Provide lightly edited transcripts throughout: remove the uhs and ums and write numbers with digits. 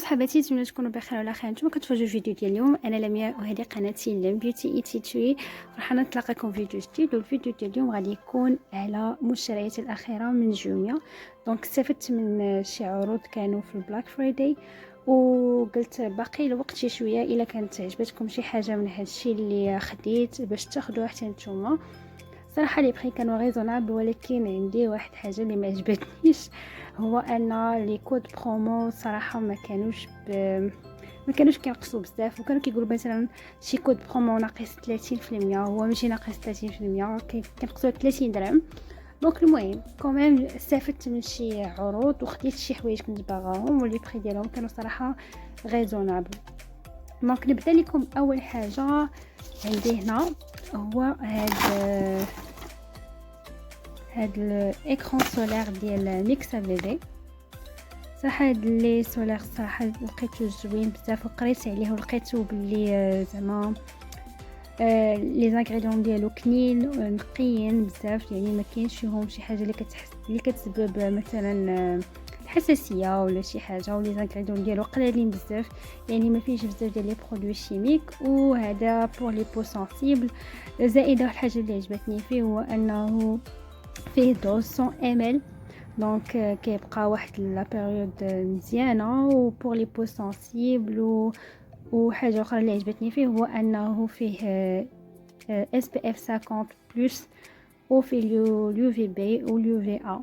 صحباتي، نتمنى تكونوا بخير وعلى خير. نتوما كتفرجوا الفيديو ديال اليوم. انا لمياء وهذه قناتي لم بيوتي ايتي توي. فرحانه نتلاقاكم فيديو جديد. والفيديو ديال اليوم غادي يكون على مشترياتي الاخيره من جوميا. دونك استفدت من شي عروض كانوا في البلاك فرايداي، وقلت باقي الوقت شي شويه الا كانت عجبتكم شي حاجه من هادشي اللي خديت باش تاخذوها حتى نتوما. صراحه لي بخي كانوا ريزونابل، ولكن عندي واحد حاجه اللي ما عجبتنيش، هو ان لي كود برومو صراحه ما كانوش كينقصوا بزاف، وكانوا كيقولوا مثلا شي كود برومو ناقص 30%، هو ماشي ناقص 30%، كينقصوا 30 درهم. دونك المهم كوميم استفدت من شي عروض وخديت شي حوايج كنت باغاهم، واللي بخي ديالهم كانوا صراحه ريزونابل. دونك نبدا لكم. اول حاجه عندي هنا هو هاد الايكران سولار ديال ميكسا بيبي. صراحه هاد لي سولار صراحه لقيتو زوين بزاف، وقريت عليه ولقيتو باللي زعما لي زانغريديون ديالو كنين نقيين بزاف، يعني ما كاينش فيهم شي حاجه اللي كتسبب مثلا حساسيه ولا شي حاجه، ولي زانغريديون ديالو قليلين بزاف، يعني ما فيهش بزاف ديال لي برودوي شيميك، وهذا بور لي بو سنسيبل. زائده الحاجه اللي عجبتني فيه هو انه فيه دوز 100 ml، دونك كيبقى واحد لا بيريود مزيانه، وبور لي بو سنسيبل. وحاجه اخرى اللي عجبتني فيه هو انه فيه SPF 50 بلس، وفيه اليو في بي واليو في ا.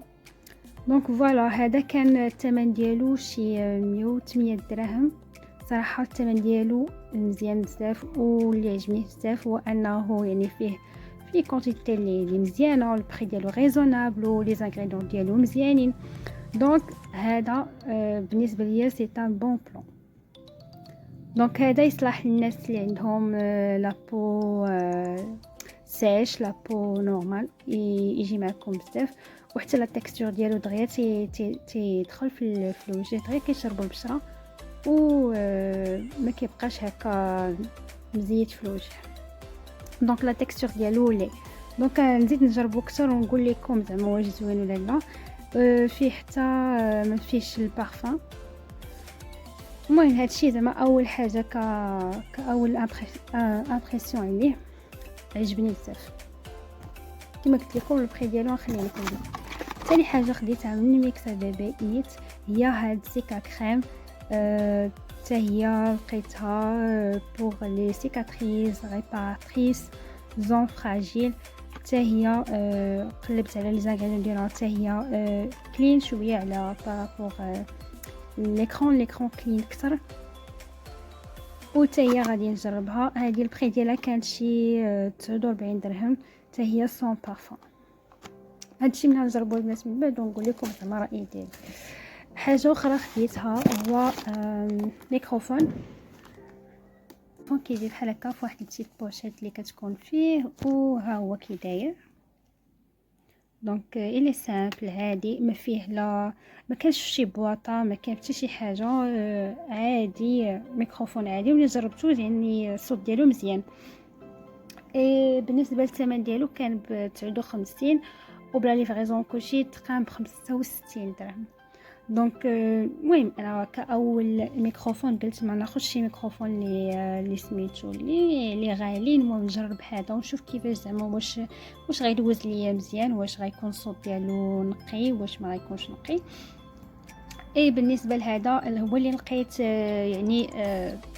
دونك فوالا هذا كان الثمن ديالو شي 108 درهم. صراحه الثمن ديالو مزيان بزاف، واللي عجبني بزاف هو انه يعني فيه كونتيتي اللي مزيانه، والبري ديالو ريزونابل، ولي زانغريديون ديالو مزيانين. دونك هذا بالنسبه ليا سي ان بون بلان. دونك هذا يصلح للناس اللي عندهم لابو سيش، لابو نورمال، يجي معكم بزاف، وحتى لا تكستور ديالو دغيا تيدخل في الوجه دغيا، كيشربوا البشره وما كيبقاش هكا مزيت في الوجه. دونك لا تكستور ديالو لي. دونك نزيد نجربو اكثر ونقول لكم زعما واش زوين ولا لا. فيه حتى ما فيهش البارفان. المهم هادشي زعما اول حاجه كاول امبرسيون عليه عجبني بزاف. كما قلت لكم البري ديالو نخليه لكم. ثاني حاجه خديتها من ميكسا بيبي ايت هي هاد سيكا كريم. حتى هي لقيتها بوغ لي سيكاتريز ريباراتريس زون فراجيل. حتى هي قلبت على لي زانغريديون ديالها، حتى هي كلين شويه على بارابور ليكرون كلين اكثر، وحتى هي غادي نجربها. هذه البري ديالها كانت شي 49 درهم، حتى هي سون بارفان. هادشي من نجربو البنات من بعد ونقول لكم زعما رايي ديالي. حاجه اخرى خديتها هو ميكروفون كيجي بحال هكا في واحد التيت بوشيت اللي كتكون فيه، وها هو كي داير. دونك الي سامبل عادي، ما فيه لا ما كانش شي بواطه، ما كان حتى شي حاجه، عادي ميكروفون عادي، واللي جربته يعني الصوت ديالو مزيان. بالنسبه للثمن ديالو كان ب 59، وبلا ليفريزون كلشي تقام ب 65 درهم. دونك المهم انا كاول ميكروفون قلت ما ناخذش شي ميكروفون اللي سميتو اللي غاليين. المهم نجرب هذا ونشوف كيفاش زعما واش غيدوز ليا مزيان، واش غيكون الصوت ديالو نقي، واش ما غيكونش نقي. بالنسبه لهذا هو اللي لقيت يعني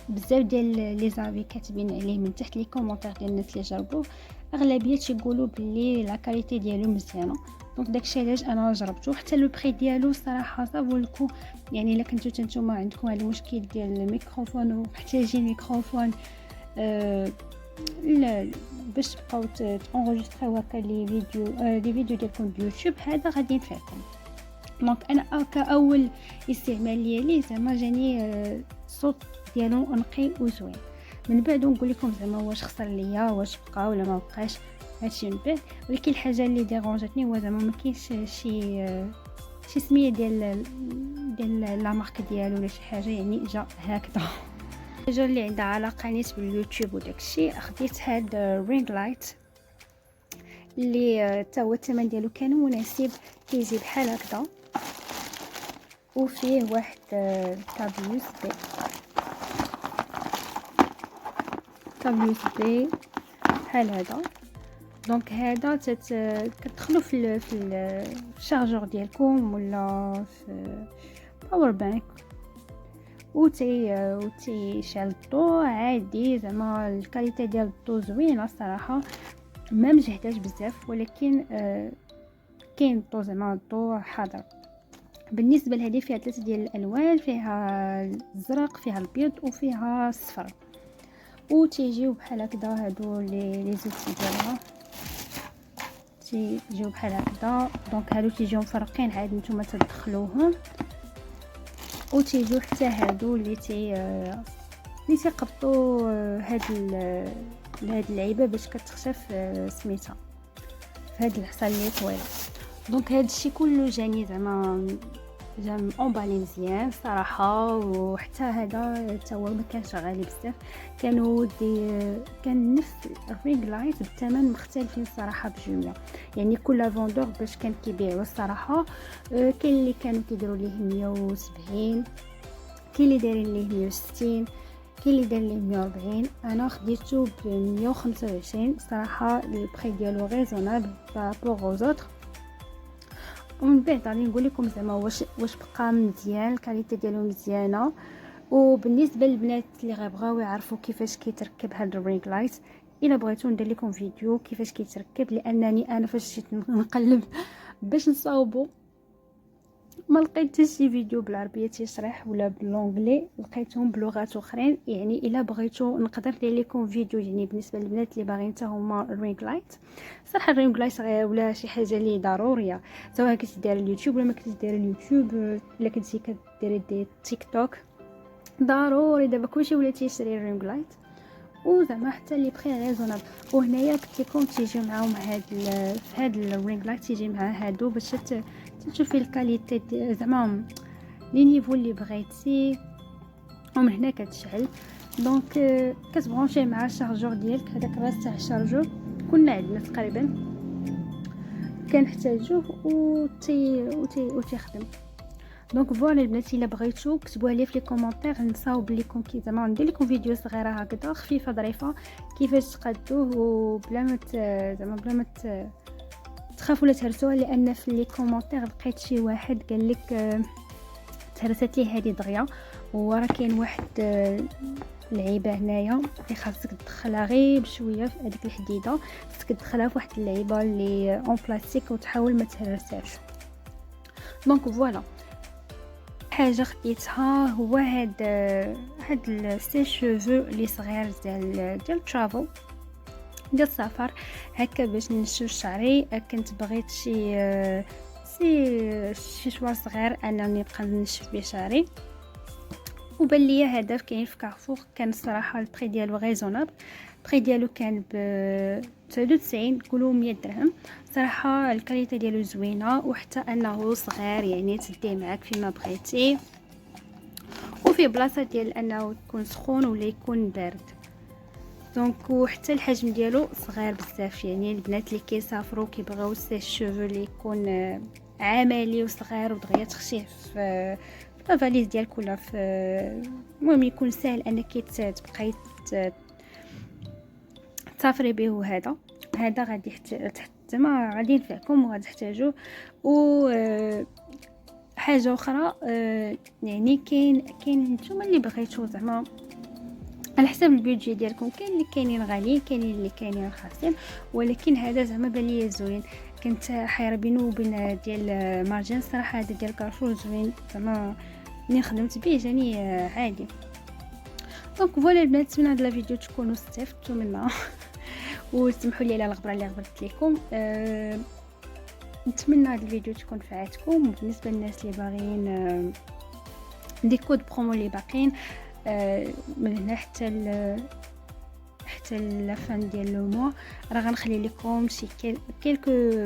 بزاف ديال لي زافي كاتبين عليه من تحت لي كومونتير ديال الناس اللي جربوه، اغلبيه تيقولوا بلي لا كاليتي ديالو مزيانه. دونك داكشي علاش انا جربته. حتى لو بري ديالو صراحه صافو لكم، يعني الا كنتو نتوما عندكم هذا المشكل ديال الميكروفون ومحتاجين ميكروفون باش تبقاو تونغوجستريو هكا لي فيديو ديالكم بيوتيوب، هذا غادي ينفعكم. دونك انا كاول استعمال ليه زعما جاني الصوت ديالو نقي وزوين. من بعد نقول لكم زعما واش خسر ليا، واش بقى ولا ما بقاش، هادشي من بعد. ولكن الحاجه اللي ديرونجتني هو زعما ما كاينش شي سميه ديال لا مارك ديالو ولا شي حاجه، يعني جا هكذا. الحاجه اللي عندها علاقه نيت باليوتيوب وداكشي، خديت هاد رينغ لايت اللي حتى هو الثمن ديالو كان مناسب، كيجي بحال هكذا. وفيه واحد كابل يو اس بي، كابل يو اس بي بحال هذا. دونك هذا كتدخلوا في الشارجور ديالكم ولا في باور بانك، وتيشعل الضوء عادي. زعما الكاليتي ديال الضوء زوينه الصراحه، ما مجهداش بزاف، ولكن كاين الضوء، زعما الضوء حاضر. بالنسبه لهذه فيها 3 ديال الالوان، فيها الزرق، فيها الابيض، وفيها الصفر. وتيجيو بحال هكذا هادو لي زوتي ديالها، تيجيو بحال هكذا. دونك هادو تيجيو مفرقين عاد نتوما تدخلوهم، وتيجيو حتى هادو اللي تيقبطوا هاد اللعيبه باش كتخشف سميتها في هاد الحصه اللي طويله. دونك هاد الشيء كله جاني زعما جا اونبالي مزيان صراحه. وحتى هذا حتى هو ما كانش غالي بزاف، كان نفس الرينغ لايت بالثمن مختلفين صراحه بجمله. يعني كل فوندور باش كان كيبيعوا الصراحه، كاين اللي كانوا كيديروا ليه 170، كاين اللي دايرين ليه 160، كاين اللي داير ليه 140. انا خديته ب 125 صراحه. البري ديالو ريزونابل بارابور aux autres. ومن بعد غادي نقول لكم زعما واش بقى مزيان، الكاليتي ديالو مزيانه. وبالنسبه للبنات اللي غيبغاو يعرفوا كيفاش كيتركب هذا الرينغ لايت، الا بغيتو ندير لكم فيديو كيفاش كيتركب، لانني انا فاش جيت نقلب باش نصاوبو ما لقيت حتى شي فيديو بالعربيه تيشرح ولا بالانجلي، لقيتهم بلغات اخرين. يعني الا بغيتو نقدر ندير لكم فيديو يعني بالنسبه للبنات اللي باغيين حتى هما الرينغ لايت. صراحه الرينغ لايت ولا شي حاجه اللي ضروريه، سواء كنتي دايره اليوتيوب ولا ما كنتيش دايره اليوتيوب، الا كنتي كديري دي تيك توك، ضروري دابا كلشي ولا تيشري الرينغ لايت. وزعما حتى لي بري ريزونابل. وهنايا قلت لكم تيجي معاهم في هاد الرينغ لايت تيجي مع هادو باش تشوفي الكاليتي زعما لي نيفو اللي بغيتي، ومن هنا كتشعل. دونك كتبرونشي مع الشارجور ديالك، هذاك الراس تاع الشارجور كنا عندنا تقريبا كنحتاجوه وتيخدم. دونك فوالا البنات، الا بغيتو كتبوها لي في لي كومونتير، نصاوب لكم كي زعما ندير لكم فيديو صغيره هكذا خفيفه ظريفه كيفاش تقادوه وبلا ما زعما بلا ما تخافوا لا تهرسوها. لان في لي كومونتير لقيت شي واحد قال لك تهرست لي هذه دغيا، وراه كاين واحد العيبه هنايا اللي خاصك تدخلها غير بشويه في هذيك الحديده، خاصك تدخلها في واحد اللعيبه اللي اون بلاستيك وتحاول ما تهرسهاش. دونك فوالا حاجه خديتها هو هاد السي شوفو لي صغير ديال ترافل ديال السفر هكا باش نشوف شعري. كنت بغيت شي شوار صغير انني نبقى نشف به شعري، وبان ليا هدف كاين في كارفور. كان الصراحه البري ديالو ريزونابل، البري ديالو كان ب 99 قولوا 100 درهم. صراحه الكاليتي ديالو زوينه، وحتى انه صغير يعني تديه معاك فيما بغيتي، وفي بلاصه ديال انه يكون سخون ولا يكون بارد. دونك وحتى الحجم ديالو صغير بزاف، يعني البنات اللي كيسافروا كيبغيو سي شوفو اللي يكون عملي وصغير ودغيا تخشيه في الفاليز ديالك ولا في المهم يكون سهل انك تبقاي تسافري به. هذا غادي زعما غادي ينفعكم وغادي تحتاجوه. و حاجه اخرى يعني كاين نتوما اللي بغيتو زعما على حسب البيدجي ديالكم، كاين اللي كاينين غاليين، كاين اللي كاينين رخيصين، ولكن هذا زعما بان لي زوين. كنت حيره بينه وبين ديال مارجان. صراحه هذا ديال كارفور زوين، زعما ملي خدمت به جاني عادي. دونك فوالا البنات، من هذا الفيديو تكونوا استفدتوا منه وسمحوا لي على الغبره اللي غبرت لكم. نتمنى هذا الفيديو تكون فعاتكم. وبالنسبه للناس اللي باغيين دي كود برومو اللي باقيين من هنا حتى لافان ديال لو موا راه غنخلي لكم شي كيلكو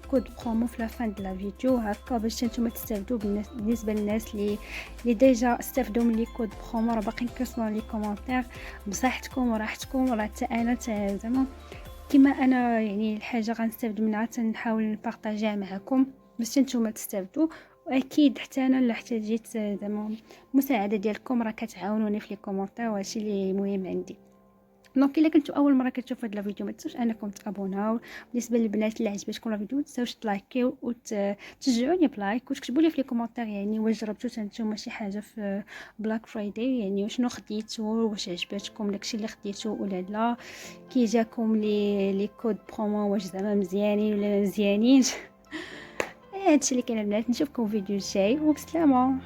كود برومو في لافان ديال الفيديو هكا باش نتوما تستافدوا. بالنسبه للناس اللي ديجا استافدوا من لي كود برومو راه باقي كيوصلوا لي كومونتير بصحتكم وراحتكم. راه حتى انا زعما كما انا يعني الحاجه غنستافد منها تنحاول نبارطاجيها معكم باش نتوما تستافدوا. واكيد حتى انا الا احتاجيت زعما مساعده ديالكم راه كتعاونوني في لي كومونتير، وهادشي اللي مهم عندي. دونك الا كنتو اول مره كتشوفوا هذا الفيديو ما تنسوش انكم تابوناو. بالنسبه للبنات اللي عجبتكم الفيديو ما تنساوش تلايكيو وتشجعوني بلايك، وتكتبوا لي في لي كومونتير يعني واش جربتوا نتوما شي حاجه في بلاك فرايداي، يعني وشنو خديتوا، واش عجبتكم داكشي اللي خديتوا ولا لا، كي جاكم لي كود برومو واش زعما مزيانين ولا مزيانين. هادشي اللي كاين البنات، نشوفكم في فيديو جاي وبسلامه.